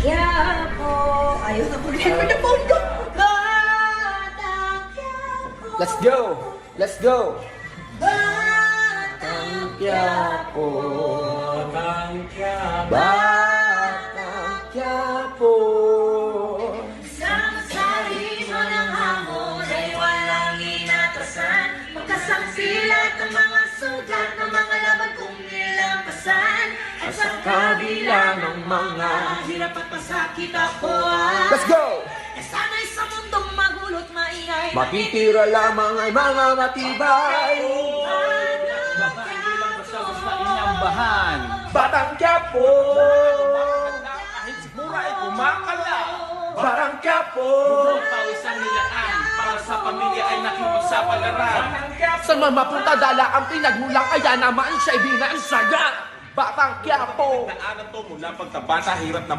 Quiapo. Ayaw na po na pondo. Batang Quiapo. Let's go! Let's go! Batang Quiapo. Batang Quiapo. Sama-sari mo ng hamon ay walang inatasan. Magkasangsilat ng mga sugat ng mga laban kong nilampasan. At sa kabila ng mga hirap at pasakit ako Let's go! sana'y sa mundong magulo't maingay. Matitira lamang ay mga matibay. Bahan. Batang Quiapo. Kahit mura ay kumakala. Batang Quiapo. Pawisang nilaan para sa pamilya ay nakipagsapalaran. Sa mamapunta dala ang pinagmulang ayan naman siya'y binansaga. Batang Quiapo. Daanan to mula pagkabata hirap na